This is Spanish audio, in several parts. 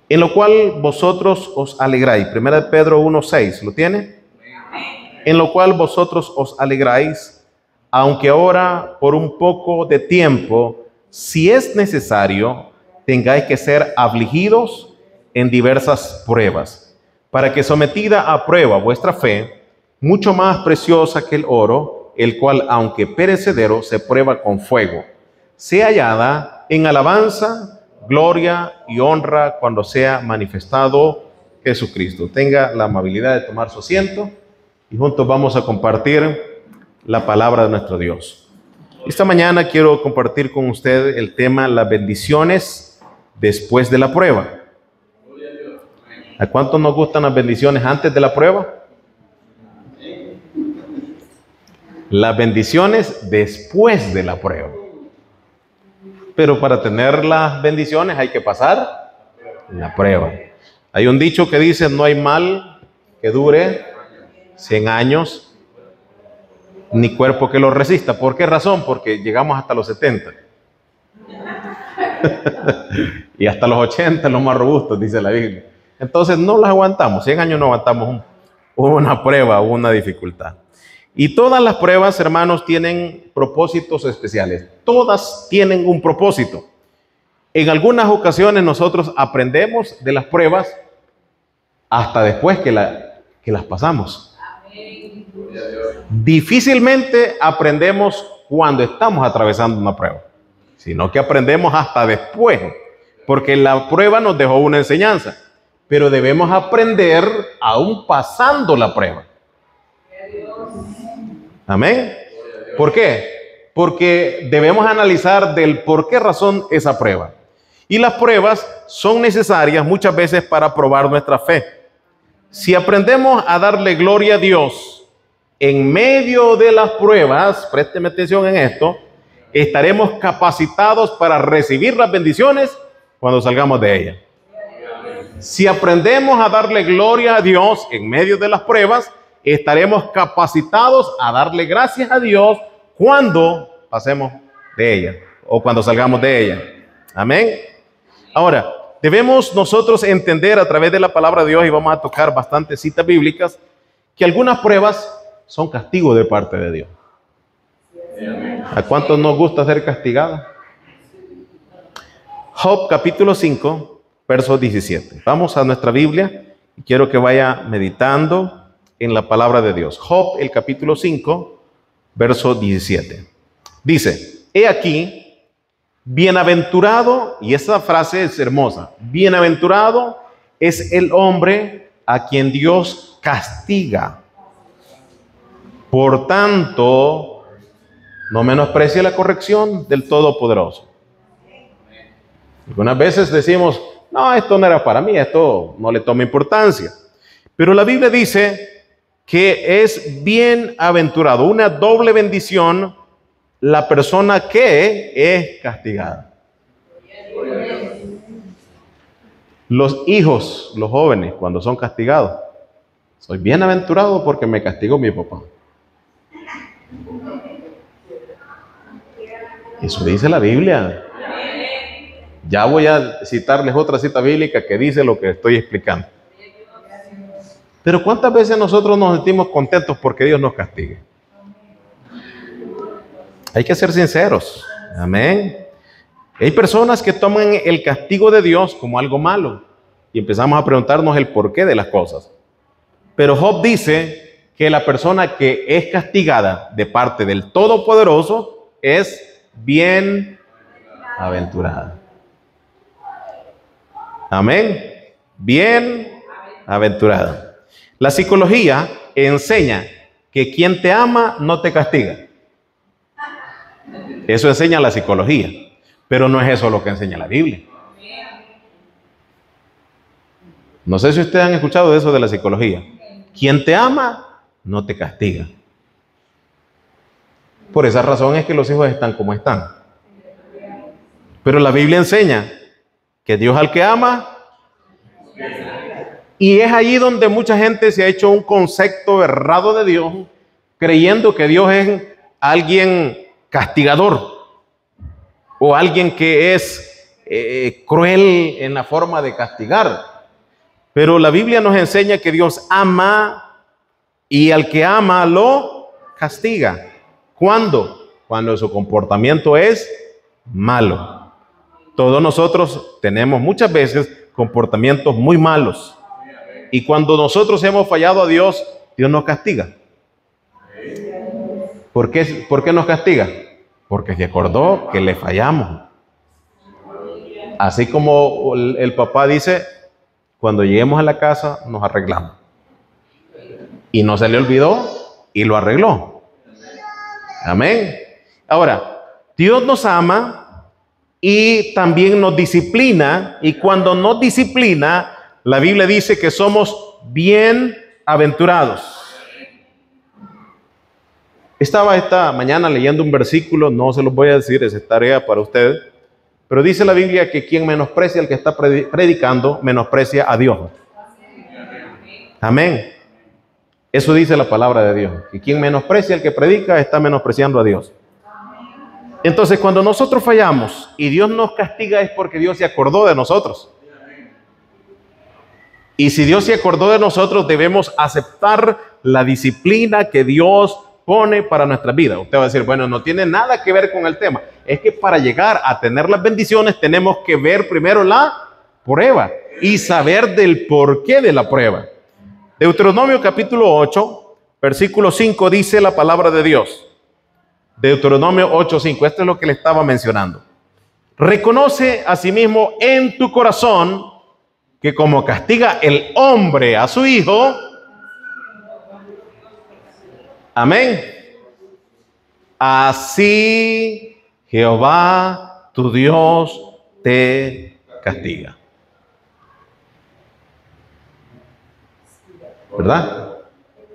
en lo cual vosotros os alegráis. 1 Pedro 1:6, ¿lo tiene? En lo cual vosotros os alegráis, aunque ahora por un poco de tiempo, si es necesario, tengáis que ser afligidos en diversas pruebas, para que sometida a prueba vuestra fe, mucho más preciosa que el oro, el cual, aunque perecedero, se prueba con fuego, sea hallada en alabanza, gloria y honra cuando sea manifestado Jesucristo. Tenga la amabilidad de tomar su asiento y juntos vamos a compartir la palabra de nuestro Dios. Esta mañana quiero compartir con usted el tema las bendiciones después de la prueba. ¿A cuántos nos gustan las bendiciones antes de la prueba? Las bendiciones después de la prueba. Pero para tener las bendiciones hay que pasar la prueba. Hay un dicho que dice: no hay mal que dure 100 años, ni cuerpo que lo resista. ¿Por qué razón? Porque llegamos hasta los 70. Y hasta los 80 los más robustos, dice la Biblia. Entonces no las aguantamos. 100 años no aguantamos una prueba o una dificultad. Y todas las pruebas, hermanos, tienen propósitos especiales. Todas tienen un propósito. En algunas ocasiones nosotros aprendemos de las pruebas hasta después que las pasamos. Difícilmente aprendemos cuando estamos atravesando una prueba, sino que aprendemos hasta después, porque la prueba nos dejó una enseñanza, pero debemos aprender aún pasando la prueba. Amén. ¿Por qué? Porque debemos analizar del por qué razón esa prueba. Y las pruebas son necesarias muchas veces para probar nuestra fe. Si aprendemos a darle gloria a Dios en medio de las pruebas, présteme atención en esto, estaremos capacitados para recibir las bendiciones cuando salgamos de ellas. Si aprendemos a darle gloria a Dios en medio de las pruebas, estaremos capacitados a darle gracias a Dios cuando pasemos de ella o cuando salgamos de ella. Amén. Ahora, debemos nosotros entender a través de la palabra de Dios, y vamos a tocar bastantes citas bíblicas, que algunas pruebas son castigo de parte de Dios. ¿A cuántos nos gusta ser castigados? Job capítulo 5, verso 17. Vamos a nuestra Biblia y quiero que vaya meditando en la palabra de Dios. Job, el capítulo 5, verso 17. Dice: he aquí, bienaventurado, y esa frase es hermosa, bienaventurado es el hombre a quien Dios castiga. Por tanto, no menosprecie la corrección del Todopoderoso. Algunas veces decimos: no, esto no era para mí, esto no le toma importancia. Pero la Biblia dice que es bienaventurado, una doble bendición, la persona que es castigada. Los hijos, los jóvenes, cuando son castigados, soy bienaventurado porque me castigó mi papá. Eso dice la Biblia. Ya voy a citarles otra cita bíblica que dice lo que estoy explicando. Pero ¿cuántas veces nosotros nos sentimos contentos porque Dios nos castigue? Hay que ser sinceros. Amén. Hay personas que toman el castigo de Dios como algo malo y empezamos a preguntarnos el porqué de las cosas. Pero Job dice que la persona que es castigada de parte del Todopoderoso es bienaventurada. Amén. Bienaventurada. La psicología enseña que quien te ama no te castiga. Eso enseña la psicología, pero no es eso lo que enseña la Biblia. No sé si ustedes han escuchado de eso de la psicología. Quien te ama no te castiga. Por esa razón es que los hijos están como están. Pero la Biblia enseña que Dios al que ama. Y es ahí donde mucha gente se ha hecho un concepto errado de Dios, creyendo que Dios es alguien castigador o alguien que es cruel en la forma de castigar. Pero la Biblia nos enseña que Dios ama y al que ama lo castiga. ¿Cuándo? Cuando su comportamiento es malo. Todos nosotros tenemos muchas veces comportamientos muy malos. Y cuando nosotros hemos fallado a Dios, Dios nos castiga. ¿Por qué nos castiga? Porque se acordó que le fallamos. Así como el papá dice, cuando lleguemos a la casa nos arreglamos. Y no se le olvidó y lo arregló. Amén. Ahora, Dios nos ama y también nos disciplina. Y cuando nos disciplina, la Biblia dice que somos bienaventurados. Estaba esta mañana leyendo un versículo, no se los voy a decir, es tarea para ustedes, pero dice la Biblia que quien menosprecia al que está predicando, menosprecia a Dios. Amén. Eso dice la palabra de Dios, que quien menosprecia al que predica está menospreciando a Dios. Entonces, cuando nosotros fallamos y Dios nos castiga es porque Dios se acordó de nosotros. Y si Dios se acordó de nosotros, debemos aceptar la disciplina que Dios pone para nuestra vida. Usted va a decir, bueno, no tiene nada que ver con el tema. Es que para llegar a tener las bendiciones tenemos que ver primero la prueba y saber del porqué de la prueba. Deuteronomio capítulo 8, versículo 5 dice la palabra de Dios. Deuteronomio 8:5, esto es lo que le estaba mencionando. Reconoce asimismo en tu corazón que como castiga el hombre a su hijo, amén, así Jehová tu Dios te castiga. ¿Verdad?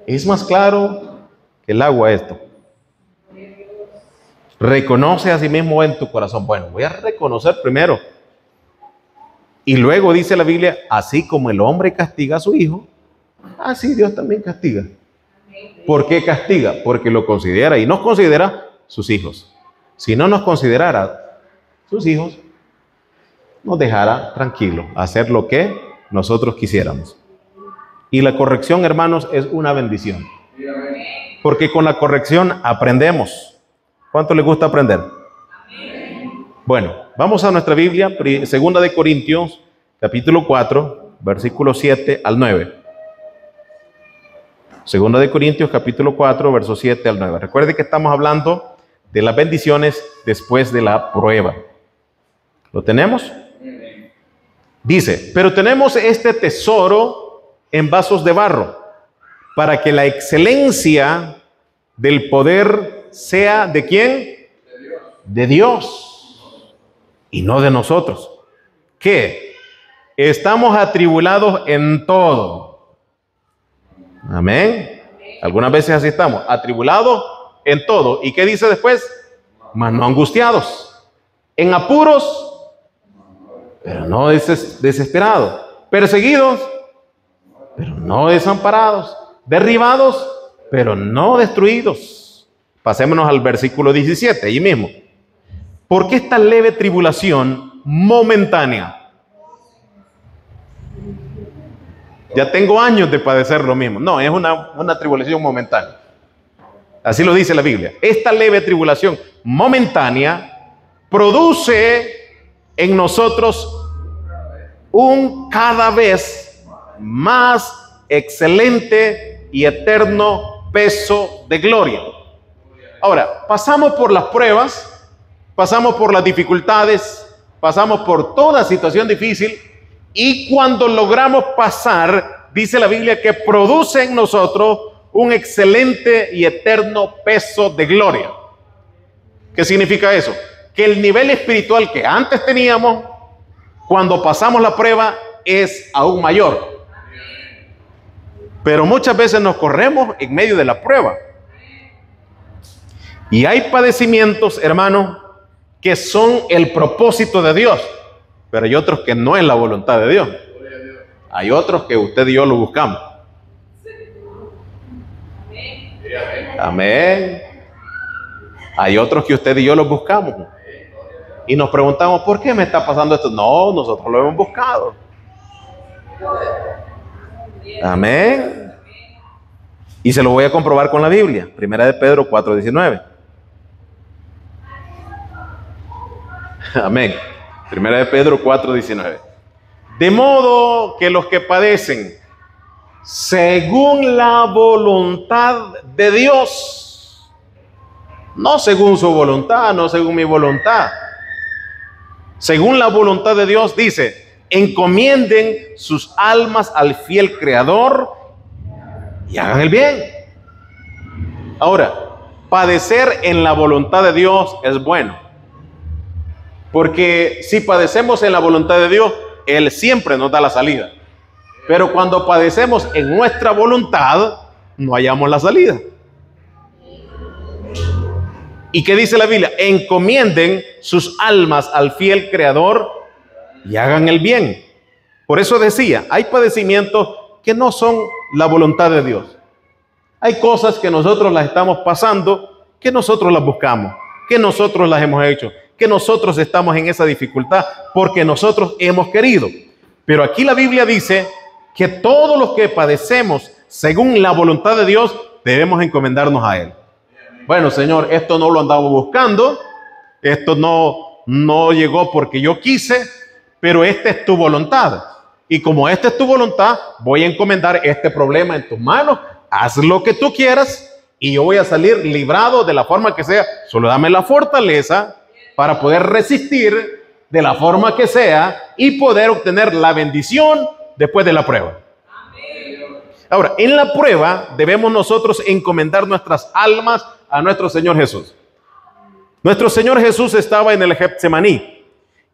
Es más claro que el agua esto. Reconoce a sí mismo en tu corazón. Bueno, voy a reconocer primero. Y luego dice la Biblia, así como el hombre castiga a su hijo, así Dios también castiga. ¿Por qué castiga? Porque lo considera y nos considera sus hijos. Si no nos considerara sus hijos, nos dejara tranquilos a hacer lo que nosotros quisiéramos. Y la corrección, hermanos, es una bendición. Porque con la corrección aprendemos. ¿Cuánto les gusta aprender? Bueno, vamos a nuestra Biblia, segunda de Corintios, capítulo 4, versículos 7 al 9. Segunda de Corintios, capítulo 4, versos 7 al 9. Recuerde que estamos hablando de las bendiciones después de la prueba. ¿Lo tenemos? Dice, pero tenemos este tesoro en vasos de barro, para que la excelencia del poder sea ¿de quién? De Dios y no de nosotros. ¿Qué? Estamos atribulados en todo. Amén. Algunas veces así estamos, atribulados en todo. ¿Y qué dice después? Mas no angustiados. En apuros, pero no desesperados. Perseguidos, pero no desamparados. Derribados, pero no destruidos. Pasémonos al versículo 17, ahí mismo. Porque esta leve tribulación momentánea. Ya tengo años de padecer lo mismo. No, es una tribulación momentánea. Así lo dice la Biblia. Esta leve tribulación momentánea produce en nosotros un cada vez más excelente y eterno peso de gloria. Ahora, pasamos por las pruebas, pasamos por las dificultades, pasamos por toda situación difícil y cuando logramos pasar, dice la Biblia que produce en nosotros un excelente y eterno peso de gloria. ¿Qué significa eso? Que el nivel espiritual que antes teníamos, cuando pasamos la prueba, es aún mayor. Pero muchas veces nos corremos en medio de la prueba. Y hay padecimientos, hermanos, que son el propósito de Dios, pero hay otros que no es la voluntad de Dios. Hay otros que usted y yo lo buscamos. Amén. Hay otros que usted y yo los buscamos. Y nos preguntamos, ¿por qué me está pasando esto? No, nosotros lo hemos buscado. Amén. Y se lo voy a comprobar con la Biblia. Primera de Pedro 4:19. Amén. Primera de Pedro 4:19. De modo que los que padecen según la voluntad de Dios, no según su voluntad, no según mi voluntad, según la voluntad de Dios, dice, encomienden sus almas al fiel Creador y hagan el bien. Ahora, padecer en la voluntad de Dios es bueno, porque si padecemos en la voluntad de Dios, Él siempre nos da la salida. Pero cuando padecemos en nuestra voluntad, no hallamos la salida. ¿Y qué dice la Biblia? Encomienden sus almas al fiel Creador y hagan el bien. Por eso decía, hay padecimientos que no son la voluntad de Dios. Hay cosas que nosotros las estamos pasando, que nosotros las buscamos, que nosotros las hemos hecho, que nosotros estamos en esa dificultad porque nosotros hemos querido. Pero aquí la Biblia dice que todos los que padecemos según la voluntad de Dios debemos encomendarnos a Él. Bueno, Señor, esto no lo andaba buscando, esto no llegó porque yo quise, pero esta es tu voluntad. Y como esta es tu voluntad, voy a encomendar este problema en tus manos, haz lo que tú quieras y yo voy a salir librado de la forma que sea. Solo dame la fortaleza para poder resistir de la forma que sea y poder obtener la bendición después de la prueba. Ahora, en la prueba debemos nosotros encomendar nuestras almas a nuestro Señor Jesús. Nuestro Señor Jesús estaba en el Getsemaní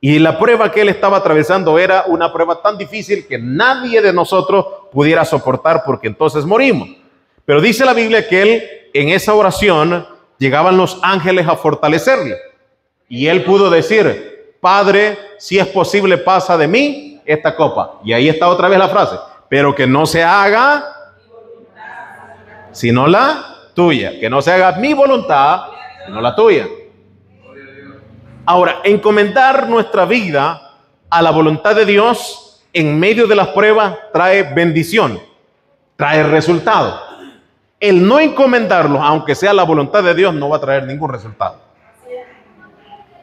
y la prueba que Él estaba atravesando era una prueba tan difícil que nadie de nosotros pudiera soportar porque entonces morimos. Pero dice la Biblia que Él en esa oración llegaban los ángeles a fortalecerle y Él pudo decir, Padre, si es posible pasa de mí esta copa. Y ahí está otra vez la frase, pero que no se haga sino la tuya, que no se haga mi voluntad sino la tuya. Ahora, encomendar nuestra vida a la voluntad de Dios en medio de las pruebas trae bendición, trae resultado. El no encomendarlo, aunque sea la voluntad de Dios, no va a traer ningún resultado.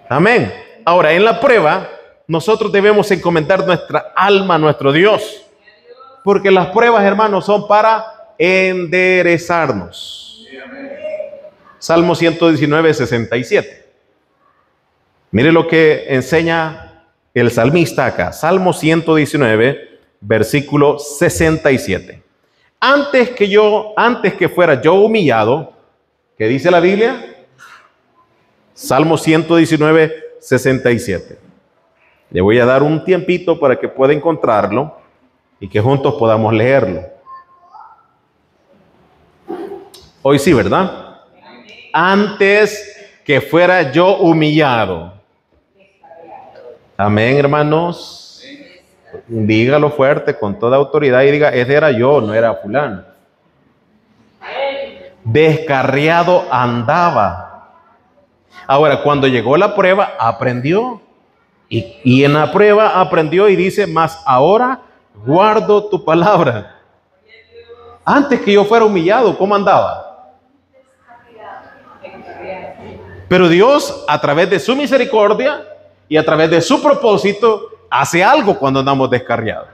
Amén. Ahora, en la prueba, nosotros debemos encomendar nuestra alma a nuestro Dios, porque las pruebas, hermanos, son para enderezarnos. Salmo 119, 67. Mire lo que enseña el salmista acá. Salmo 119, versículo 67. Antes que fuera yo humillado, ¿qué dice la Biblia? Salmo 119, 67. Le voy a dar un tiempito para que pueda encontrarlo y que juntos podamos leerlo. Hoy sí, ¿verdad? Antes que fuera yo humillado. Amén, hermanos. Dígalo fuerte, con toda autoridad y diga, ese era yo, no era fulano. Descarriado andaba. Ahora, cuando llegó la prueba, aprendió. Y en la prueba aprendió y dice, mas ahora guardo tu palabra. Antes que yo fuera humillado, ¿cómo andaba? Pero Dios, a través de su misericordia y a través de su propósito, hace algo cuando andamos descarriados.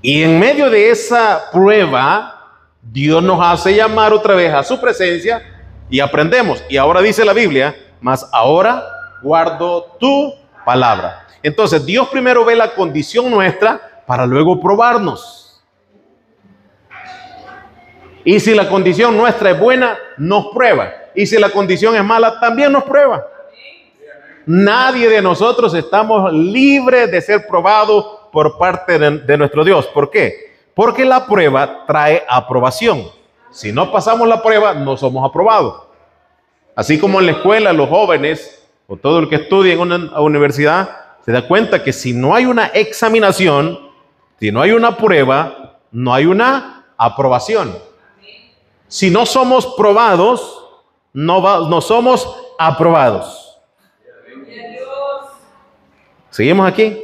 Y en medio de esa prueba, Dios nos hace llamar otra vez a su presencia y aprendemos. Y ahora dice la Biblia, mas ahora guardo tu palabra. Entonces, Dios primero ve la condición nuestra para luego probarnos. Y si la condición nuestra es buena, nos prueba. Y si la condición es mala, también nos prueba. Nadie de nosotros estamos libres de ser probados por parte de nuestro Dios. ¿Por qué? Porque la prueba trae aprobación. Si no pasamos la prueba, no somos aprobados. Así como en la escuela, los jóvenes o todo el que estudia en una universidad se da cuenta que si no hay una examinación, si no hay una prueba, no hay una aprobación. Si no somos probados, no somos aprobados. ¿Seguimos aquí?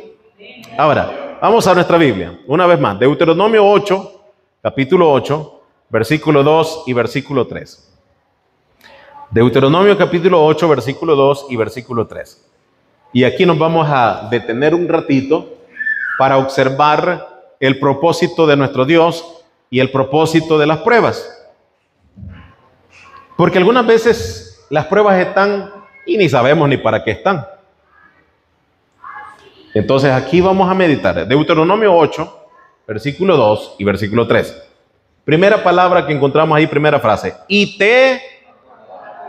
Ahora, vamos a nuestra Biblia. Una vez más, Deuteronomio 8, capítulo 8, versículo 2 y versículo 3. Deuteronomio capítulo 8, versículo 2 y versículo 3. Y aquí nos vamos a detener un ratito para observar el propósito de nuestro Dios y el propósito de las pruebas. Porque algunas veces las pruebas están y ni sabemos ni para qué están. Entonces aquí vamos a meditar. Deuteronomio 8, versículo 2 y versículo 3. Primera palabra que encontramos ahí, primera frase.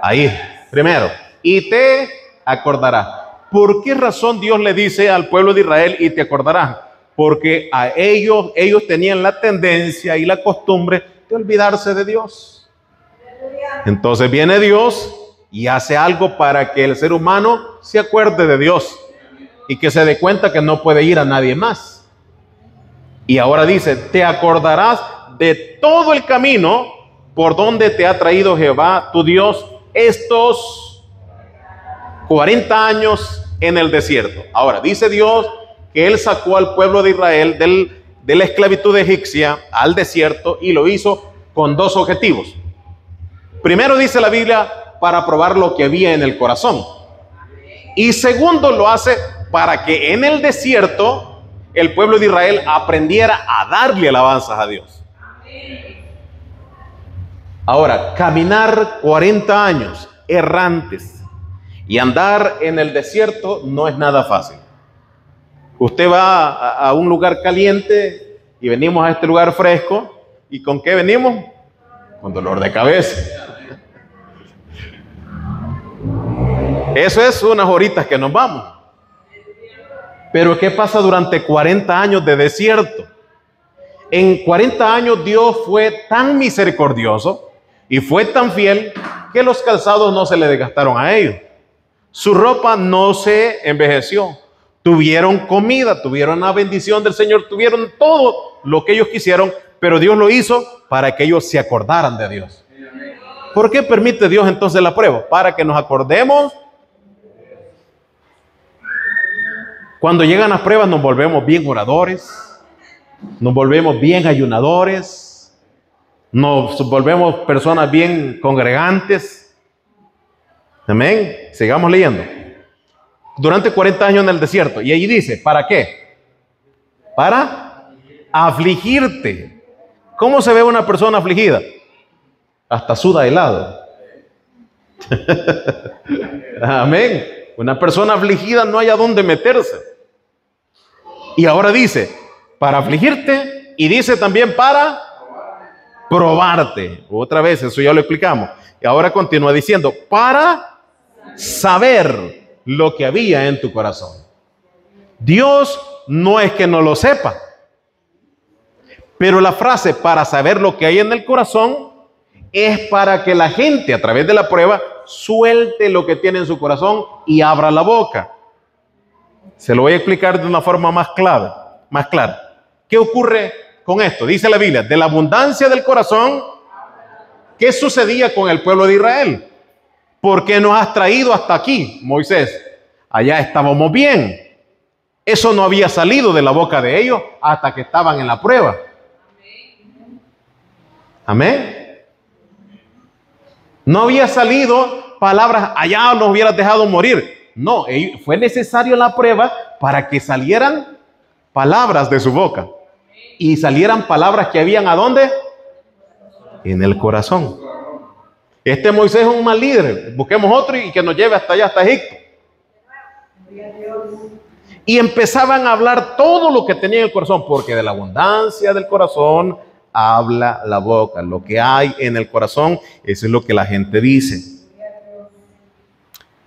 Ahí, primero. Y te acordarás. ¿Por qué razón Dios le dice al pueblo de Israel y te acordarás? Porque a ellos tenían la tendencia y la costumbre de olvidarse de Dios. Entonces viene Dios y hace algo para que el ser humano se acuerde de Dios y que se dé cuenta que no puede ir a nadie más. Y ahora dice, te acordarás de todo el camino por donde te ha traído Jehová tu Dios estos 40 años en el desierto. Ahora dice Dios que Él sacó al pueblo de Israel de la esclavitud egipcia al desierto y lo hizo con dos objetivos. Primero dice la Biblia, para probar lo que había en el corazón. Y segundo, lo hace para que en el desierto el pueblo de Israel aprendiera a darle alabanzas a Dios. Ahora, caminar 40 años errantes y andar en el desierto no es nada fácil. Usted va a un lugar caliente y venimos a este lugar fresco. ¿Y con qué venimos? Con dolor de cabeza. Eso es unas horitas que nos vamos. Pero ¿qué pasa durante 40 años de desierto? En 40 años Dios fue tan misericordioso y fue tan fiel que los calzados no se le desgastaron a ellos. Su ropa no se envejeció. Tuvieron comida, tuvieron la bendición del Señor, tuvieron todo lo que ellos quisieron, pero Dios lo hizo para que ellos se acordaran de Dios. ¿Por qué permite Dios entonces la prueba? Para que nos acordemos. Cuando llegan las pruebas nos volvemos bien oradores, nos volvemos bien ayunadores, nos volvemos personas bien congregantes. Amén. Sigamos leyendo. Durante 40 años en el desierto. Y allí dice, ¿para qué? Para afligirte. ¿Cómo se ve una persona afligida? Hasta suda helado. Amén. Una persona afligida no hay a dónde meterse. Y ahora dice, para afligirte, y dice también para probarte. Otra vez, eso ya lo explicamos. Y ahora continúa diciendo, para saber lo que había en tu corazón. Dios no es que no lo sepa, pero la frase para saber lo que hay en el corazón es para que la gente a través de la prueba suelte lo que tiene en su corazón y abra la boca. Se lo voy a explicar de una forma más clara. ¿Qué ocurre con esto? Dice la Biblia, de la abundancia del corazón, ¿qué sucedía con el pueblo de Israel? ¿Por qué nos has traído hasta aquí, Moisés? Allá estábamos bien. Eso no había salido de la boca de ellos hasta que estaban en la prueba. Amén. No había salido palabras, allá nos hubieras dejado morir. No, fue necesario la prueba para que salieran palabras de su boca. Y salieran palabras que habían ¿a dónde? En el corazón. Este Moisés es un mal líder. Busquemos otro y que nos lleve hasta allá, hasta Egipto. Y empezaban a hablar todo lo que tenía en el corazón, porque de la abundancia del corazón habla la boca. Lo que hay en el corazón, eso es lo que la gente dice.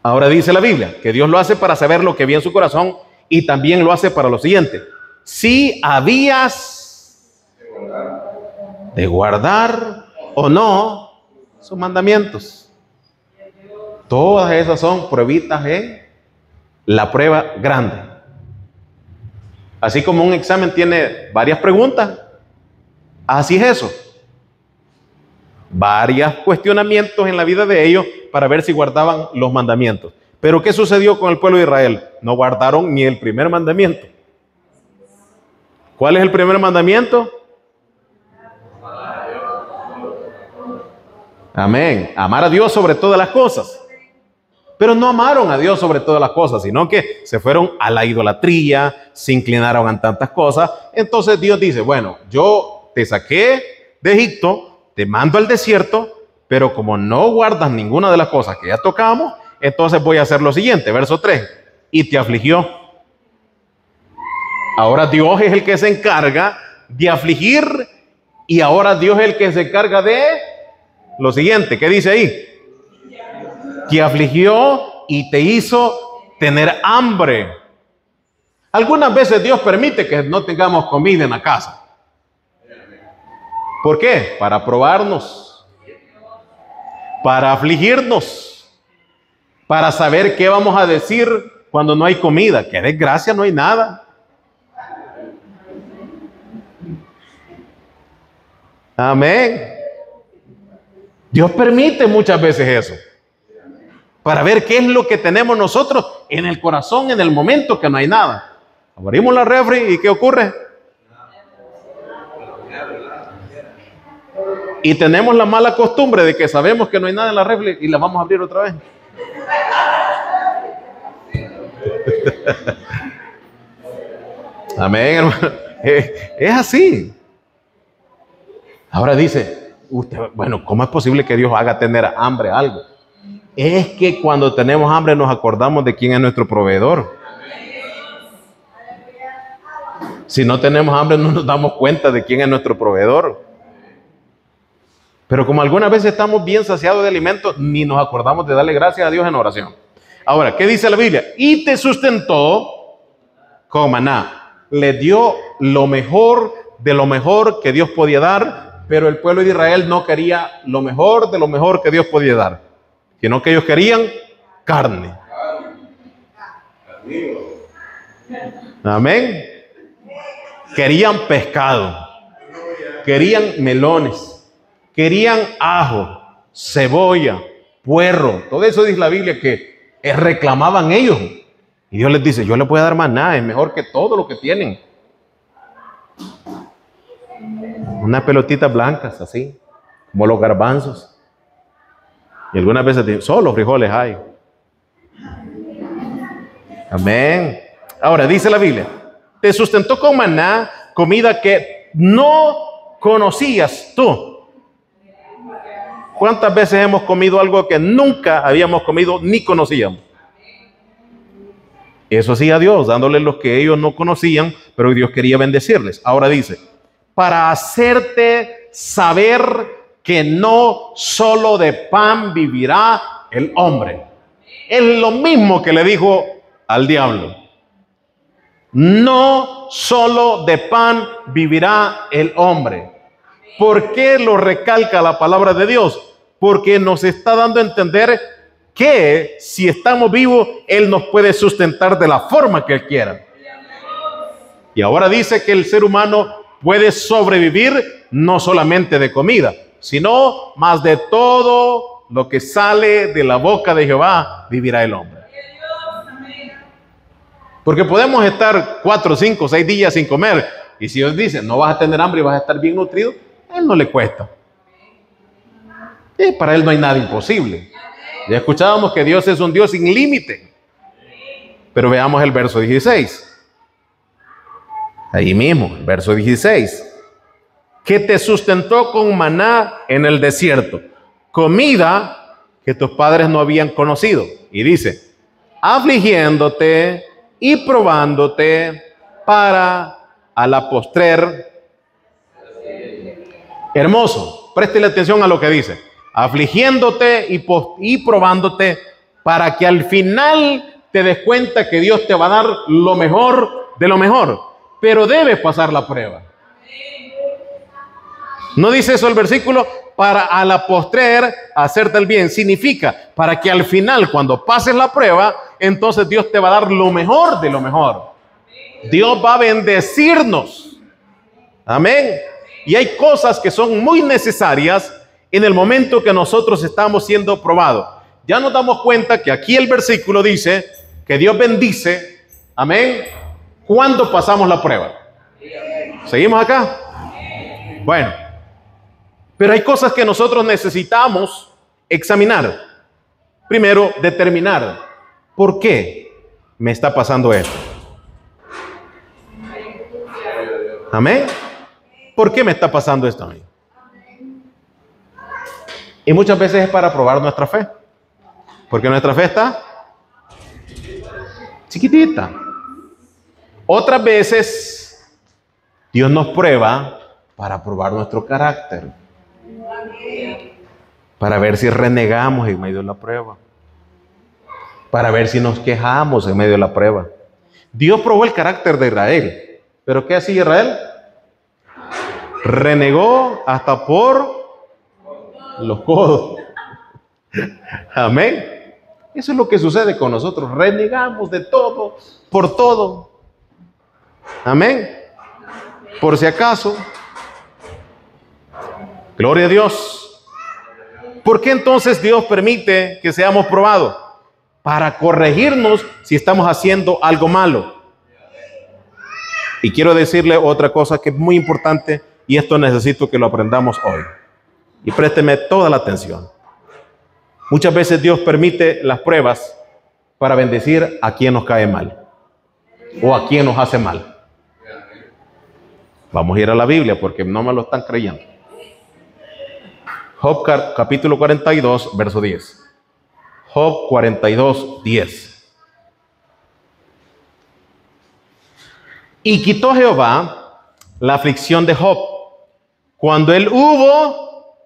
Ahora dice la Biblia que Dios lo hace para saber lo que había en su corazón y también lo hace para lo siguiente. Si habías de guardar o no sus mandamientos. Todas esas son pruebitas en la prueba grande. Así como un examen tiene varias preguntas, así es eso. Varios cuestionamientos en la vida de ellos para ver si guardaban los mandamientos. Pero ¿qué sucedió con el pueblo de Israel? No guardaron ni el primer mandamiento. ¿Cuál es el primer mandamiento? Amén. Amar a Dios sobre todas las cosas. Pero no amaron a Dios sobre todas las cosas, sino que se fueron a la idolatría, se inclinaron a tantas cosas. Entonces Dios dice, bueno, yo te saqué de Egipto, te mando al desierto, pero como no guardas ninguna de las cosas que ya tocamos, entonces voy a hacer lo siguiente, verso 3, y te afligió. Ahora Dios es el que se encarga de afligir, y ahora Dios es el que se encarga de lo siguiente. ¿Qué dice ahí? Te afligió y te hizo tener hambre. Algunas veces Dios permite que no tengamos comida en la casa. ¿Por qué? Para probarnos, para afligirnos, para saber qué vamos a decir cuando no hay comida. Qué desgracia, no hay nada. Amén. Dios permite muchas veces eso, para ver qué es lo que tenemos nosotros en el corazón en el momento que no hay nada. Abrimos la refri y ¿qué ocurre? Y tenemos la mala costumbre de que sabemos que no hay nada en la refri y la vamos a abrir otra vez. Amén, hermano. Es así. Ahora dice usted, bueno, ¿cómo es posible que Dios haga tener hambre a algo? Es que cuando tenemos hambre nos acordamos de quién es nuestro proveedor. Si no tenemos hambre no nos damos cuenta de quién es nuestro proveedor. Pero como algunas veces estamos bien saciados de alimentos, ni nos acordamos de darle gracias a Dios en oración. Ahora, ¿qué dice la Biblia? Y te sustentó con maná. Le dio lo mejor de lo mejor que Dios podía dar, pero el pueblo de Israel no quería lo mejor de lo mejor que Dios podía dar, sino que ellos querían carne. Amén. Querían pescado, querían melones, querían ajo, cebolla, puerro. Todo eso dice la Biblia que reclamaban ellos. Y Dios les dice, yo les voy a dar más nada, es mejor que todo lo que tienen. Unas pelotitas blancas así, como los garbanzos. Y algunas veces solo frijoles hay. Amén. Ahora dice la Biblia, te sustentó con maná, comida que no conocías tú. ¿Cuántas veces hemos comido algo que nunca habíamos comido ni conocíamos? Eso hacía Dios, dándoles lo que ellos no conocían, pero Dios quería bendecirles. Ahora dice, para hacerte saber que no solo de pan vivirá el hombre. Es lo mismo que le dijo al diablo. No solo de pan vivirá el hombre. ¿Por qué lo recalca la palabra de Dios? Porque nos está dando a entender que si estamos vivos, Él nos puede sustentar de la forma que Él quiera. Y ahora dice que el ser humano puede sobrevivir no solamente de comida, sino más de todo lo que sale de la boca de Jehová, vivirá el hombre. Porque podemos estar 4, 5, 6 días sin comer, y si Dios dice, no vas a tener hambre y vas a estar bien nutrido, a Él no le cuesta. Y para Él no hay nada imposible. Ya escuchábamos que Dios es un Dios sin límite. Pero veamos el verso 16. Ahí mismo, el verso 16. Que te sustentó con maná en el desierto, comida que tus padres no habían conocido. Y dice, afligiéndote y probándote para a la postrer. Hermoso, préstele atención a lo que dice. Afligiéndote y probándote para que al final te des cuenta que Dios te va a dar lo mejor de lo mejor. Pero debes pasar la prueba. ¿No dice eso el versículo? Para a la postrer hacerte el bien. Significa para que al final, cuando pases la prueba, entonces Dios te va a dar lo mejor de lo mejor. Dios va a bendecirnos. Amén. Y hay cosas que son muy necesarias en el momento que nosotros estamos siendo probados. ya nos damos cuenta que aquí el versículo dice que Dios bendice, amén, cuando pasamos la prueba. ¿Seguimos acá? Bueno, pero hay cosas que nosotros necesitamos examinar. Primero, determinar por qué me está pasando esto. Amén. ¿Por qué me está pasando esto a mí? Y muchas veces es para probar nuestra fe. Porque nuestra fe está chiquitita. Otras veces Dios nos prueba para probar nuestro carácter. Para ver si renegamos en medio de la prueba. Para ver si nos quejamos en medio de la prueba. Dios probó el carácter de Israel. ¿Pero qué hacía Israel? Renegó hasta por los codos. Amén. Eso es lo que sucede con nosotros. Renegamos de todo, por todo. Amén. Por si acaso. Gloria a Dios. ¿Por qué entonces Dios permite que seamos probados? Para corregirnos si estamos haciendo algo malo. Y quiero decirle otra cosa que es muy importante, y esto necesito que lo aprendamos hoy. Y présteme toda la atención. Muchas veces Dios permite las pruebas para bendecir a quien nos cae mal o a quien nos hace mal. Vamos a ir a la Biblia porque no me lo están creyendo. Job capítulo 42, verso 10. Job 42, 10. Y quitó Jehová la aflicción de Job cuando él hubo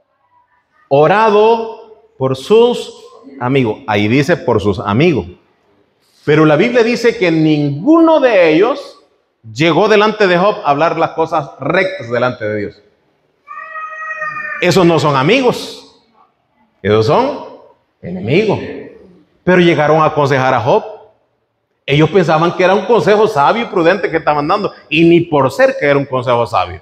orado por sus amigos. Ahí dice por sus amigos. Pero la Biblia dice que ninguno de ellos llegó delante de Job a hablar las cosas rectas delante de Dios. Esos no son amigos. Esos son enemigos. Pero llegaron a aconsejar a Job. Ellos pensaban que era un consejo sabio y prudente que estaban dando, y ni por ser que era un consejo sabio.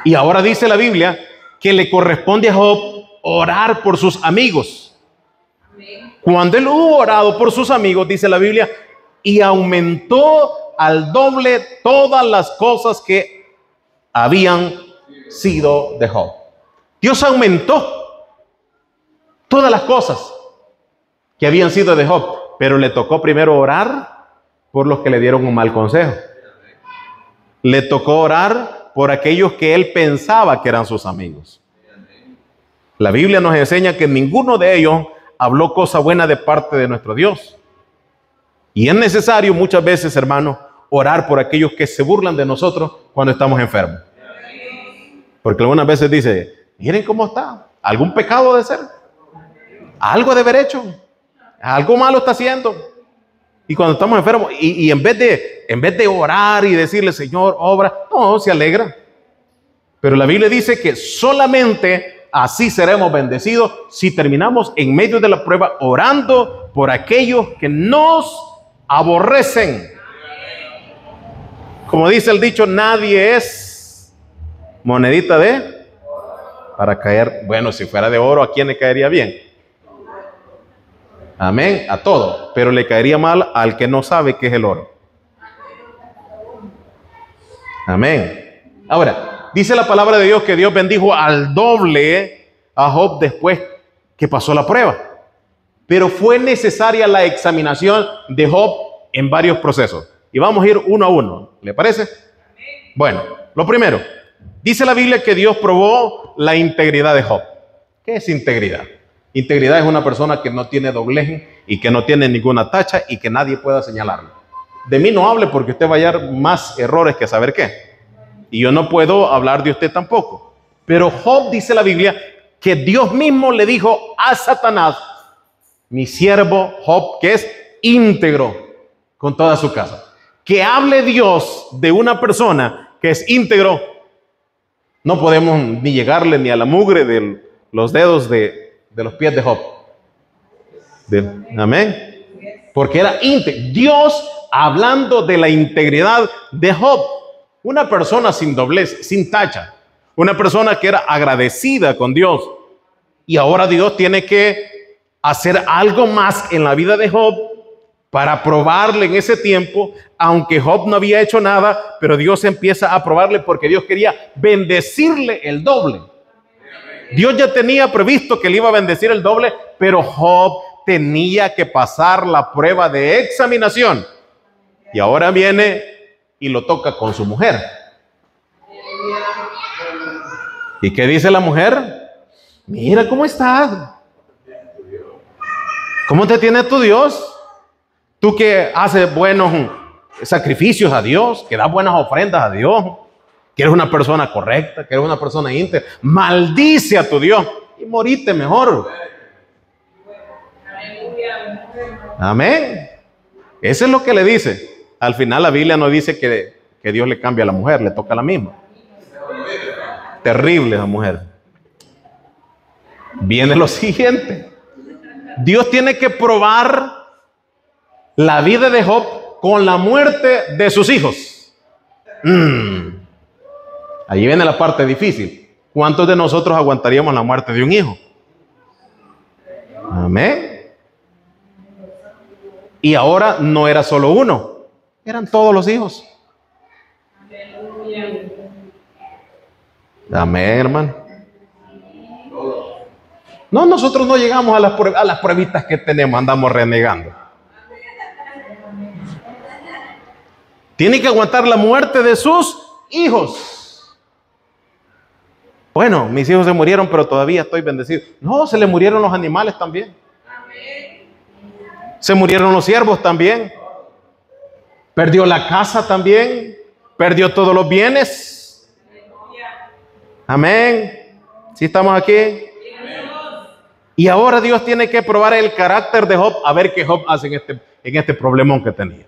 Y ahora dice la Biblia que le corresponde a Job orar por sus amigos. Cuando él hubo orado por sus amigos, dice la Biblia, y aumentó al doble todas las cosas que habían sido de Job. Dios aumentó todas las cosas que habían sido de Job. Pero le tocó primero orar por los que le dieron un mal consejo. Le tocó orar por aquellos que él pensaba que eran sus amigos. La Biblia nos enseña que ninguno de ellos habló cosa buena de parte de nuestro Dios. Y es necesario muchas veces, hermanos, orar por aquellos que se burlan de nosotros cuando estamos enfermos. Porque algunas veces dice, miren cómo está, algún pecado de ser, algo de haber hecho. Algo malo está haciendo. Y cuando estamos enfermos, y en vez de orar y decirle, Señor, obra, no, se alegra. Pero la Biblia dice que solamente así seremos bendecidos si terminamos en medio de la prueba orando por aquellos que nos aborrecen. Como dice el dicho, nadie es monedita de para caer. Bueno, si fuera de oro, ¿a quién le caería bien? Amén, a todo, pero le caería mal al que no sabe qué es el oro. Amén. Ahora, dice la palabra de Dios que Dios bendijo al doble a Job después que pasó la prueba. Pero fue necesaria la examinación de Job en varios procesos. Y vamos a ir uno a uno. ¿Le parece? Bueno, lo primero, dice la Biblia que Dios probó la integridad de Job. ¿Qué es integridad? Integridad es una persona que no tiene doblez y que no tiene ninguna tacha y que nadie pueda señalarlo. De mí no hable porque usted va a hallar más errores que saber qué. Y yo no puedo hablar de usted tampoco. Pero Job, dice la Biblia, que Dios mismo le dijo a Satanás, mi siervo Job, que es íntegro con toda su casa. Que hable Dios de una persona que es íntegro, no podemos ni llegarle ni a la mugre de los dedos de los pies de Job. Amén. Porque era íntegro. Dios hablando de la integridad de Job. Una persona sin doblez, sin tacha. Una persona que era agradecida con Dios. Y ahora Dios tiene que hacer algo más en la vida de Job para probarle en ese tiempo, aunque Job no había hecho nada, pero Dios empieza a probarle porque Dios quería bendecirle el doble. Dios ya tenía previsto que le iba a bendecir el doble, pero Job tenía que pasar la prueba de examinación. Y ahora viene y lo toca con su mujer. ¿Y qué dice la mujer? Mira cómo estás. ¿Cómo te tiene tu Dios? Tú que haces buenos sacrificios a Dios, que das buenas ofrendas a Dios, que eres una persona correcta, que eres una persona íntegra, maldice a tu Dios y morite mejor. Amén. Eso es lo que le dice. Al final la Biblia no dice que Dios le cambia a la mujer, le toca la misma. Terrible esa mujer. Viene lo siguiente. Dios tiene que probar la vida de Job con la muerte de sus hijos. Allí viene la parte difícil. ¿Cuántos de nosotros aguantaríamos la muerte de un hijo? Amén. Y ahora no era solo uno, eran todos los hijos. Amén, hermano. No, nosotros no llegamos a las pruebitas que tenemos, andamos renegando. Tiene que aguantar la muerte de sus hijos. Bueno, mis hijos se murieron, pero todavía estoy bendecido. No, se le murieron los animales también. Se murieron los siervos también. Perdió la casa también. Perdió todos los bienes. Amén. ¿Sí estamos aquí? Y ahora Dios tiene que probar el carácter de Job, a ver qué Job hace en este problemón que tenía.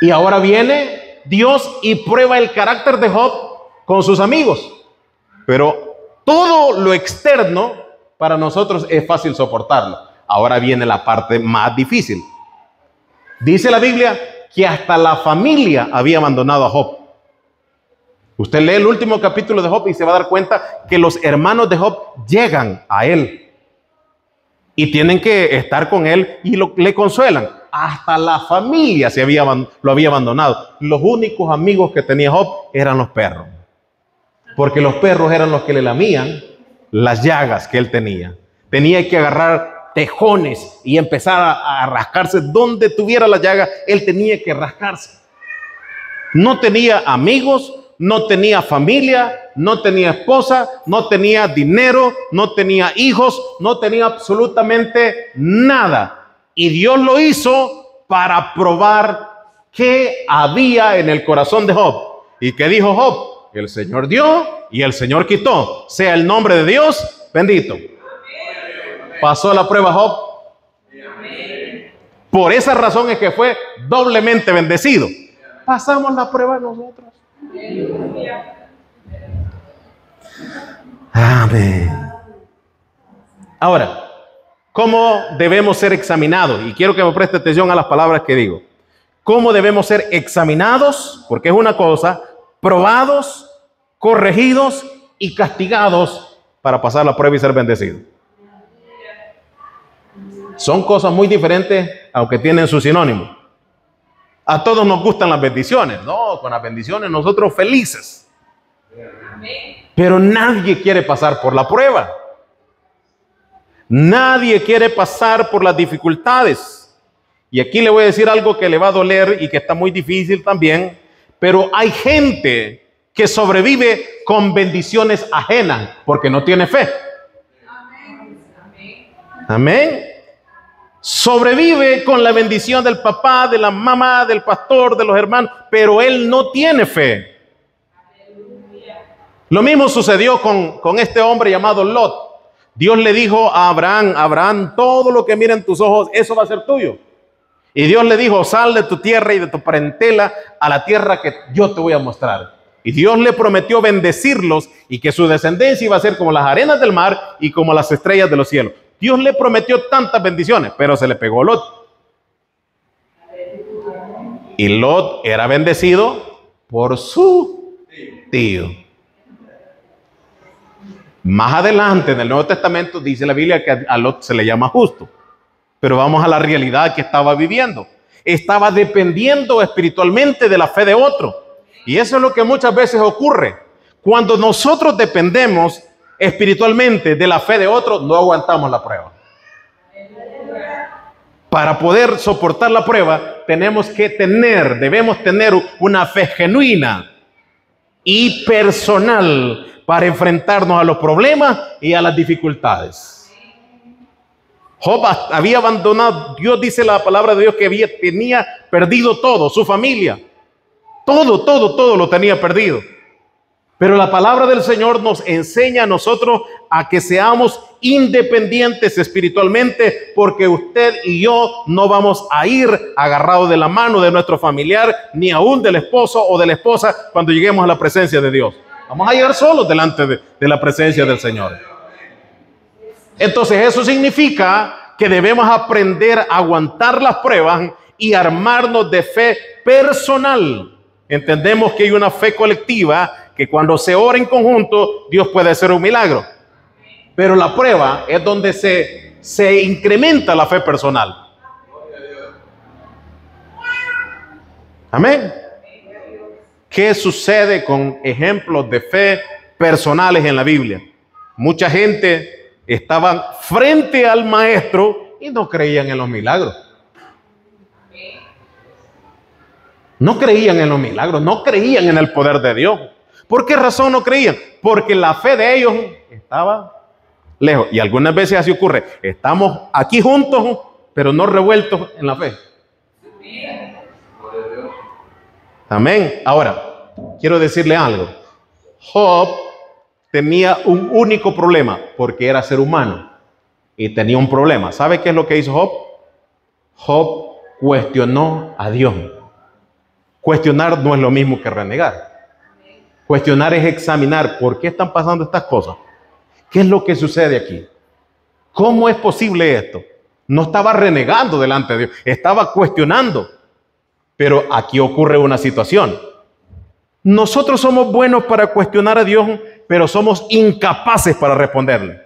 Y ahora viene Dios y prueba el carácter de Job con sus amigos. Pero todo lo externo para nosotros es fácil soportarlo. Ahora viene la parte más difícil. Dice la Biblia que hasta la familia había abandonado a Job. Usted lee el último capítulo de Job y se va a dar cuenta que los hermanos de Job llegan a él y tienen que estar con él y le consuelan. Hasta la familia lo había abandonado. Los únicos amigos que tenía Job eran los perros, porque los perros eran los que le lamían las llagas que él tenía. Tenía que agarrar tejones y empezar a rascarse donde tuviera la llaga. Él tenía que rascarse. No tenía amigos, no tenía familia, no tenía esposa, no tenía dinero, no tenía hijos, no tenía absolutamente nada. Y Dios lo hizo para probar qué había en el corazón de Job. ¿Y qué dijo Job? El Señor dio y el Señor quitó. Sea el nombre de Dios bendito. ¿Pasó la prueba Job? Por esa razón es que fue doblemente bendecido. Pasamos la prueba nosotros. Amén. Ahora, ¿cómo debemos ser examinados? Y quiero que me preste atención a las palabras que digo. ¿Cómo debemos ser examinados? Porque es una cosa, probados, corregidos y castigados para pasar la prueba y ser bendecidos. Son cosas muy diferentes, aunque tienen su sinónimo. A todos nos gustan las bendiciones. No, con las bendiciones nosotros felices. Pero nadie quiere pasar por la prueba. Nadie quiere pasar por las dificultades. Y aquí le voy a decir algo que le va a doler y que está muy difícil también. Pero hay gente que sobrevive con bendiciones ajenas porque no tiene fe. Amén. Sobrevive con la bendición del papá, de la mamá, del pastor, de los hermanos, pero él no tiene fe. Lo mismo sucedió con este hombre llamado Lot. Dios le dijo a Abraham: Abraham, todo lo que mira en tus ojos, eso va a ser tuyo. Y Dios le dijo: sal de tu tierra y de tu parentela a la tierra que yo te voy a mostrar. Y Dios le prometió bendecirlos y que su descendencia iba a ser como las arenas del mar y como las estrellas de los cielos. Dios le prometió tantas bendiciones, pero se le pegó Lot. Y Lot era bendecido por su tío. Más adelante en el Nuevo Testamento dice la Biblia que a Lot se le llama justo. Pero vamos a la realidad que estaba viviendo. Estaba dependiendo espiritualmente de la fe de otro. Y eso es lo que muchas veces ocurre. Cuando nosotros dependemos espiritualmente de la fe de otro, no aguantamos la prueba. Para poder soportar la prueba, debemos tener una fe genuina y personal para enfrentarnos a los problemas y a las dificultades. Job había abandonado, Dios dice la palabra de Dios que tenía perdido todo, su familia. Todo lo tenía perdido. Pero la palabra del Señor nos enseña a nosotros a que seamos independientes espiritualmente, porque usted y yo no vamos a ir agarrados de la mano de nuestro familiar, ni aún del esposo o de la esposa cuando lleguemos a la presencia de Dios. Vamos a llegar solos delante de la presencia del Señor. Entonces eso significa que debemos aprender a aguantar las pruebas y armarnos de fe personal. Entendemos que hay una fe colectiva, que cuando se ora en conjunto, Dios puede hacer un milagro. Pero la prueba es donde se incrementa la fe personal. Amén. ¿Qué sucede con ejemplos de fe personales en la Biblia? Mucha gente estaba frente al maestro y no creían en los milagros. No creían en los milagros, no creían en el poder de Dios. ¿Por qué razón no creían? Porque la fe de ellos estaba lejos. Y algunas veces así ocurre. Estamos aquí juntos, pero no revueltos en la fe. Amén. Ahora, quiero decirle algo. Job tenía un único problema, porque era ser humano. Y tenía un problema. ¿Sabe qué es lo que hizo Job? Job cuestionó a Dios. Cuestionar no es lo mismo que renegar. Cuestionar es examinar por qué están pasando estas cosas. ¿Qué es lo que sucede aquí? ¿Cómo es posible esto? No estaba renegando delante de Dios, estaba cuestionando. Pero aquí ocurre una situación. Nosotros somos buenos para cuestionar a Dios, pero somos incapaces para responderle.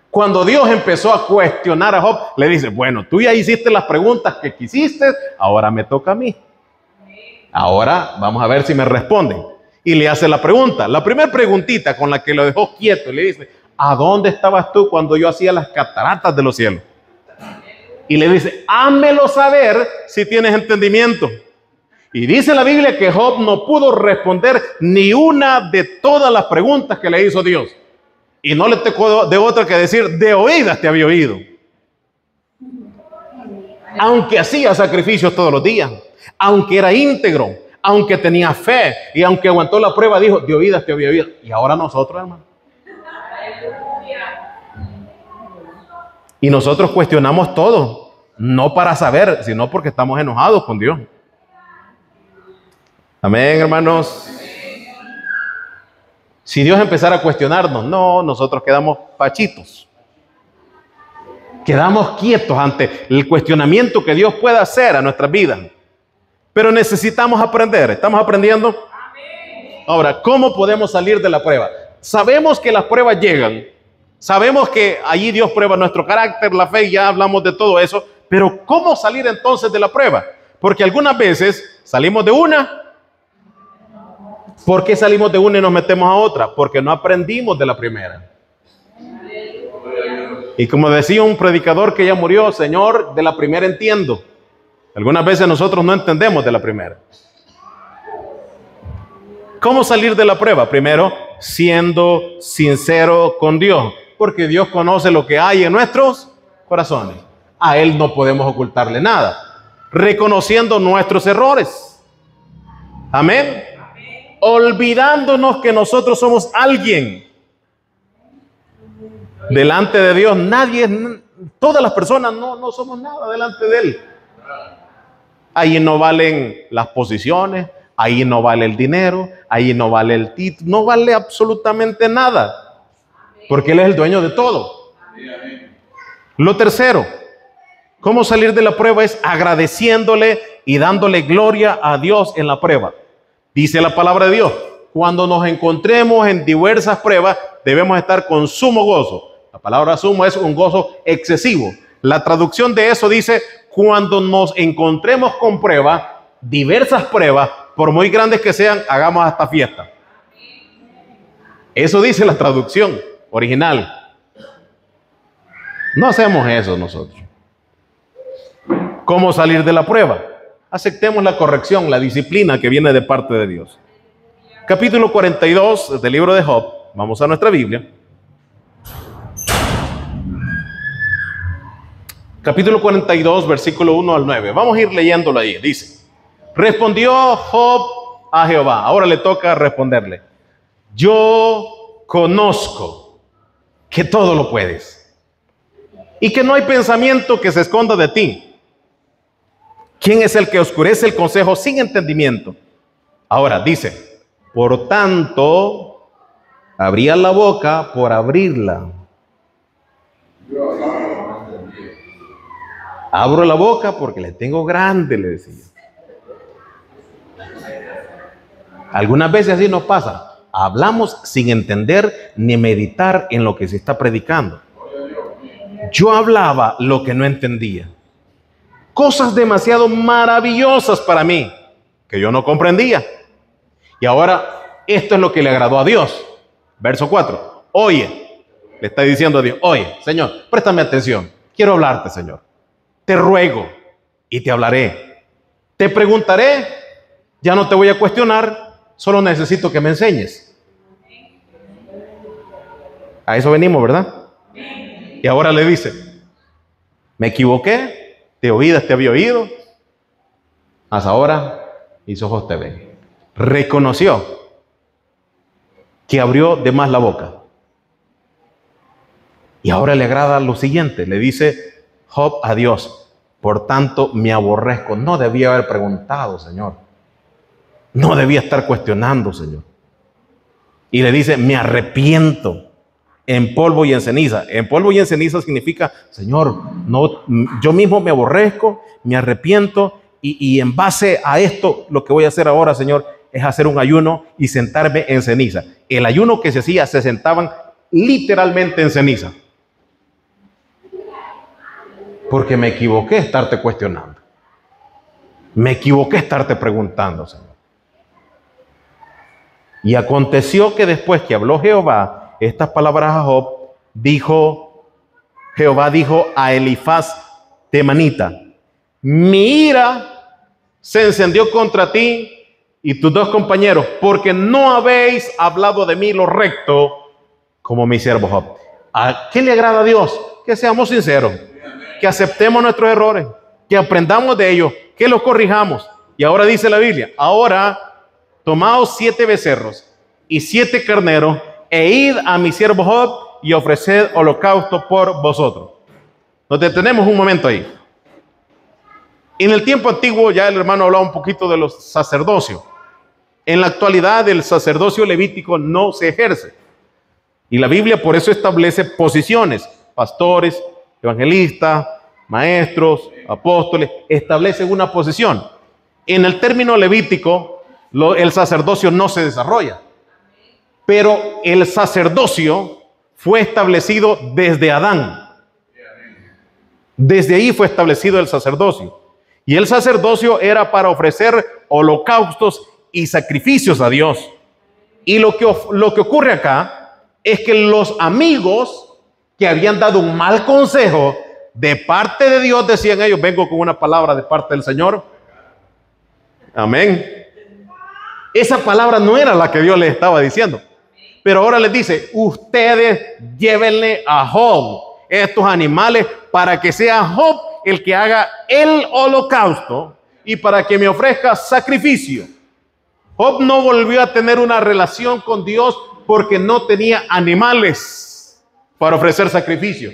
Cuando Dios empezó a cuestionar a Job, le dice, bueno, tú ya hiciste las preguntas que quisiste, ahora me toca a mí. Ahora vamos a ver si me responden. Y le hace la pregunta, la primera preguntita con la que lo dejó quieto, le dice, ¿a dónde estabas tú cuando yo hacía las cataratas de los cielos? Y le dice, házmelo saber si tienes entendimiento. Y dice la Biblia que Job no pudo responder ni una de todas las preguntas que le hizo Dios. Y no le tocó de otra que decir, de oídas te había oído. Aunque hacía sacrificios todos los días, aunque era íntegro, aunque tenía fe y aunque aguantó la prueba, dijo, de oídas te había oído. Y ahora nosotros, hermano. Y nosotros cuestionamos todo, no para saber, sino porque estamos enojados con Dios. Amén, hermanos. Si Dios empezara a cuestionarnos, no, nosotros quedamos pachitos. Quedamos quietos ante el cuestionamiento que Dios pueda hacer a nuestras vidas. Pero necesitamos aprender. ¿Estamos aprendiendo? Ahora, ¿cómo podemos salir de la prueba? Sabemos que las pruebas llegan. Sabemos que allí Dios prueba nuestro carácter, la fe, ya hablamos de todo eso. Pero ¿cómo salir entonces de la prueba? Porque algunas veces salimos de una. ¿Por qué salimos de una y nos metemos a otra? Porque no aprendimos de la primera. Y como decía un predicador que ya murió, Señor, de la primera entiendo. Algunas veces nosotros no entendemos de la primera. ¿Cómo salir de la prueba? Primero, siendo sincero con Dios. Porque Dios conoce lo que hay en nuestros corazones. A Él no podemos ocultarle nada. Reconociendo nuestros errores. Amén. Olvidándonos que nosotros somos alguien. Delante de Dios, todas las personas no somos nada delante de Él. Ahí no valen las posiciones, ahí no vale el dinero, ahí no vale el título, no vale absolutamente nada. Porque Él es el dueño de todo. Lo tercero, ¿cómo salir de la prueba? Es agradeciéndole y dándole gloria a Dios en la prueba. Dice la palabra de Dios cuando nos encontremos en diversas pruebas, debemos estar con sumo gozo. La palabra sumo es un gozo excesivo. La traducción de eso dice, cuando nos encontremos con pruebas, diversas pruebas, por muy grandes que sean, hagamos hasta fiesta. Eso dice la traducción original. No hacemos eso nosotros. ¿Cómo salir de la prueba? Aceptemos la corrección, la disciplina que viene de parte de Dios. Capítulo 42 del libro de Job. Vamos a nuestra Biblia. Capítulo 42, versículo 1 al 9. Vamos a ir leyéndolo ahí. Dice, respondió Job a Jehová. Ahora le toca responderle. Yo conozco que todo lo puedes y que no hay pensamiento que se esconda de ti. ¿Quién es el que oscurece el consejo sin entendimiento? Ahora dice, por tanto, abría la boca por abrirla. Abro la boca porque le tengo grande, le decía. Algunas veces así nos pasa. Hablamos sin entender ni meditar en lo que se está predicando. Yo hablaba lo que no entendía. Cosas demasiado maravillosas para mí que yo no comprendía. Y ahora esto es lo que le agradó a Dios. Verso 4. Oye, le está diciendo a Dios, oye, Señor, préstame atención. Quiero hablarte, Señor. Te ruego y te hablaré. Te preguntaré, ya no te voy a cuestionar, solo necesito que me enseñes. A eso venimos, ¿verdad? Y ahora le dice, me equivoqué, te oídas te había oído, mas ahora mis ojos te ven. Reconoció que abrió de más la boca. Y ahora le agrada lo siguiente, le dice Job a Dios, por tanto me aborrezco. No debía haber preguntado, Señor. No debía estar cuestionando, Señor. Y le dice, me arrepiento en polvo y en ceniza. En polvo y en ceniza significa, Señor, no, yo mismo me aborrezco, me arrepiento y en base a esto, lo que voy a hacer ahora, Señor, es hacer un ayuno y sentarme en ceniza. El ayuno que se hacía, se sentaban literalmente en ceniza. Porque me equivoqué estarte cuestionando. Me equivoqué estarte preguntando, Señor. Y aconteció que después que habló Jehová estas palabras a Job, Jehová dijo a Elifaz temanita, mi ira se encendió contra ti y tus dos compañeros, porque no habéis hablado de mí lo recto como mi siervo Job. ¿A qué le agrada a Dios? Que seamos sinceros, que aceptemos nuestros errores, que aprendamos de ellos, que los corrijamos. Y ahora dice la Biblia, ahora tomaos 7 becerros y 7 carneros e id a mi siervo Job y ofreced holocausto por vosotros. Nos detenemos un momento ahí. En el tiempo antiguo ya el hermano hablaba un poquito de los sacerdocios. En la actualidad el sacerdocio levítico no se ejerce. Y la Biblia por eso establece posiciones. Pastores, evangelistas, maestros, apóstoles, establecen una posición. En el término levítico, el sacerdocio no se desarrolla. Pero el sacerdocio fue establecido desde Adán. Desde ahí fue establecido el sacerdocio. Y el sacerdocio era para ofrecer holocaustos y sacrificios a Dios. Y lo que ocurre acá es que los amigos que habían dado un mal consejo de parte de Dios, decían ellos, vengo con una palabra de parte del Señor. Amén. Esa palabra no era la que Dios les estaba diciendo. Pero ahora les dice, ustedes llévenle a Job estos animales para que sea Job el que haga el holocausto y para que me ofrezca sacrificio. Job no volvió a tener una relación con Dios porque no tenía animales para ofrecer sacrificio.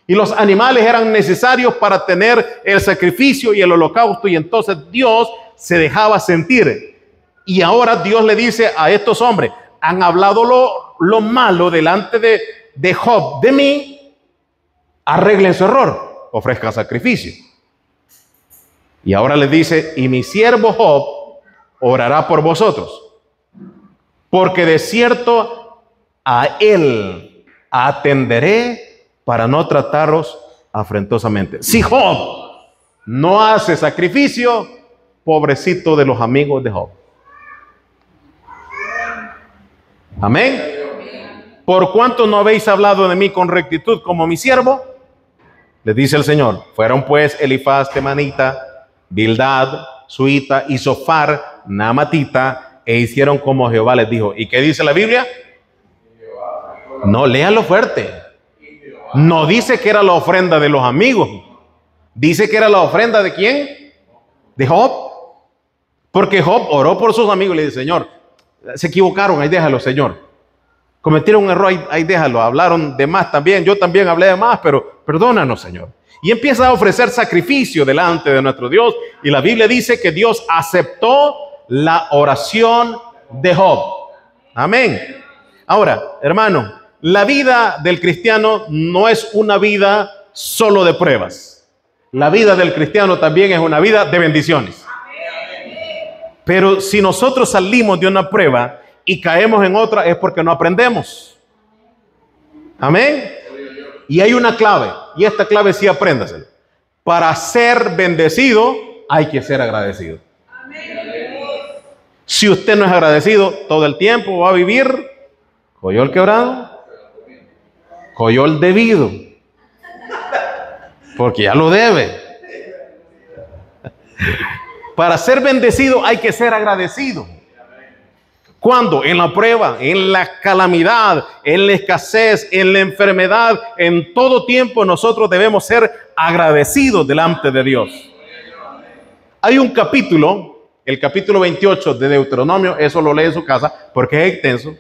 Y los animales eran necesarios para tener el sacrificio y el holocausto, y entonces Dios se dejaba sentir. Y ahora Dios le dice a estos hombres, han hablado lo malo delante de Job, de mí, arreglen su error, ofrezcan sacrificio. Y ahora les dice, y mi siervo Job orará por vosotros. porque de cierto a Él atenderé para no trataros afrentosamente. Si Job no hace sacrificio, pobrecito de los amigos de Job. Amén. ¿Por cuánto no habéis hablado de mí con rectitud como mi siervo? Le dice el Señor. Fueron pues Elifaz temanita, Bildad suita y Sofar naamatita, e hicieron como Jehová les dijo. ¿Y qué dice la Biblia? No, léalo fuerte. No dice que era la ofrenda de los amigos. Dice que era la ofrenda ¿de quién? De Job. Porque Job oró por sus amigos y le dice, Señor, se equivocaron, ahí déjalo, Señor. Cometieron un error, ahí déjalo. Hablaron de más también, yo también hablé de más, pero perdónanos, Señor. Y empieza a ofrecer sacrificio delante de nuestro Dios. Y la Biblia dice que Dios aceptó la oración de Job. Amén. Ahora, hermano, la vida del cristiano no es una vida solo de pruebas. La vida del cristiano también es una vida de bendiciones. Pero si nosotros salimos de una prueba y caemos en otra, es porque no aprendemos. Amén. Y hay una clave, y esta clave sí apréndasela. Para ser bendecido hay que ser agradecido. Si usted no es agradecido, todo el tiempo va a vivir coyol quebrado, coyol debido, porque ya lo debe. Para ser bendecido hay que ser agradecido. ¿Cuándo? En la prueba, en la calamidad, en la escasez, en la enfermedad, en todo tiempo nosotros debemos ser agradecidos delante de Dios. Hay un capítulo, el capítulo 28 de Deuteronomio, eso lo lee en su casa porque es extenso,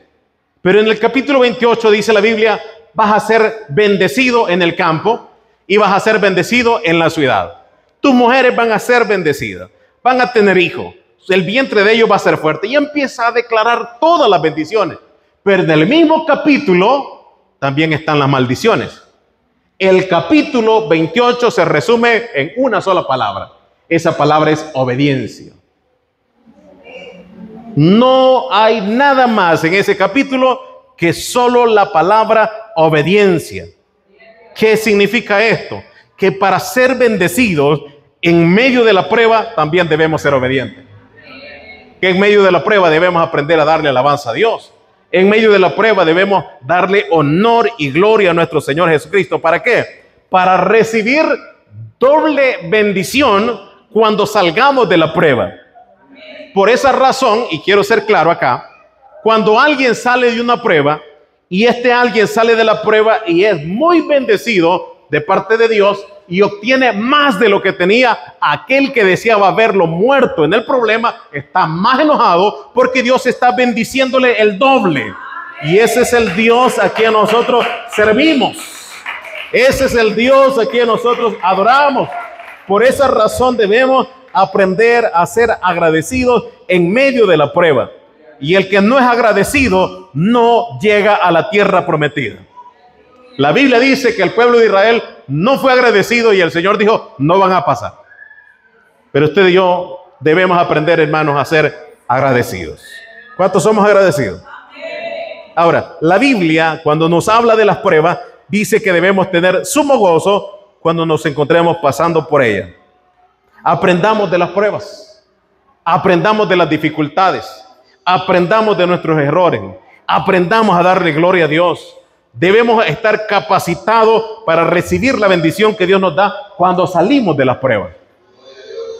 pero en el capítulo 28 dice la Biblia, vas a ser bendecido en el campo y vas a ser bendecido en la ciudad. Tus mujeres van a ser bendecidas, van a tener hijos. El vientre de ellos va a ser fuerte y empieza a declarar todas las bendiciones. Pero en el mismo capítulo también están las maldiciones. El capítulo 28 se resume en una sola palabra. Esa palabra es obediencia. No hay nada más en ese capítulo que solo la palabra obediencia. ¿Qué significa esto? Que para ser bendecidos en medio de la prueba también debemos ser obedientes. Que en medio de la prueba debemos aprender a darle alabanza a Dios. En medio de la prueba debemos darle honor y gloria a nuestro Señor Jesucristo. ¿Para qué? Para recibir doble bendición cuando salgamos de la prueba. Por esa razón, y quiero ser claro acá, cuando alguien sale de una prueba y alguien sale de la prueba y es muy bendecido de parte de Dios, y obtiene más de lo que tenía, aquel que deseaba verlo muerto en el problema está más enojado porque Dios está bendiciéndole el doble. Y ese es el Dios a quien nosotros servimos. Ese es el Dios a quien nosotros adoramos. Por esa razón debemos aprender a ser agradecidos en medio de la prueba. Y el que no es agradecido no llega a la tierra prometida. La Biblia dice que el pueblo de Israel no fue agradecido y el Señor dijo, no van a pasar. Pero usted y yo debemos aprender, hermanos, a ser agradecidos. ¿Cuántos somos agradecidos? Ahora, la Biblia, cuando nos habla de las pruebas, dice que debemos tener sumo gozo cuando nos encontremos pasando por ellas. Aprendamos de las pruebas, aprendamos de las dificultades, aprendamos de nuestros errores, aprendamos a darle gloria a Dios. Debemos estar capacitados para recibir la bendición que Dios nos da cuando salimos de las pruebas.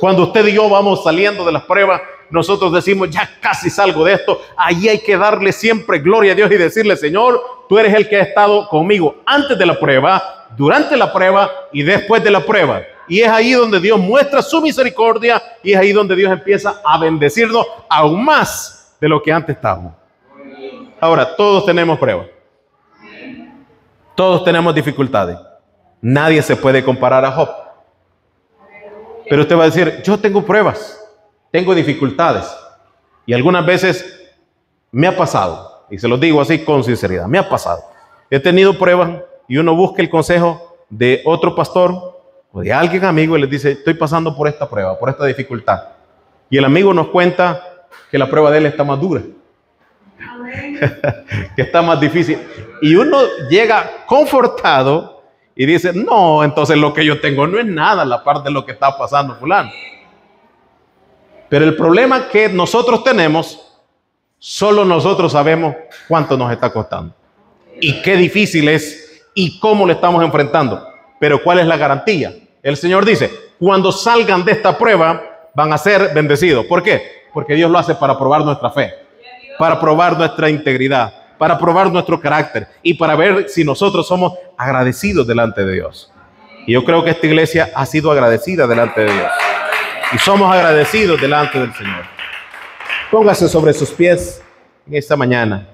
Cuando usted y yo vamos saliendo de las pruebas, nosotros decimos, ya casi salgo de esto. Ahí hay que darle siempre gloria a Dios y decirle, Señor, tú eres el que ha estado conmigo antes de la prueba, durante la prueba y después de la prueba. Y es ahí donde Dios muestra su misericordia y es ahí donde Dios empieza a bendecirnos aún más de lo que antes estábamos. Ahora, todos tenemos pruebas. Todos tenemos dificultades. Nadie se puede comparar a Job. Pero usted va a decir, yo tengo pruebas, tengo dificultades. Y algunas veces me ha pasado, y se lo digo así con sinceridad, me ha pasado. He tenido pruebas y uno busca el consejo de otro pastor o de alguien amigo y les dice, estoy pasando por esta prueba, por esta dificultad. Y el amigo nos cuenta que la prueba de él está más dura. que está más difícil. Y uno llega confortado y dice, no, entonces lo que yo tengo no es nada a la par de lo que está pasando fulano. Pero el problema que nosotros tenemos, solo nosotros sabemos cuánto nos está costando y qué difícil es y cómo lo estamos enfrentando. Pero ¿cuál es la garantía? El Señor dice, cuando salgan de esta prueba van a ser bendecidos. ¿Por qué? Porque Dios lo hace para probar nuestra fe, para probar nuestra integridad, para probar nuestro carácter y para ver si nosotros somos agradecidos delante de Dios. Y yo creo que esta iglesia ha sido agradecida delante de Dios. Y somos agradecidos delante del Señor. Póngase sobre sus pies en esta mañana.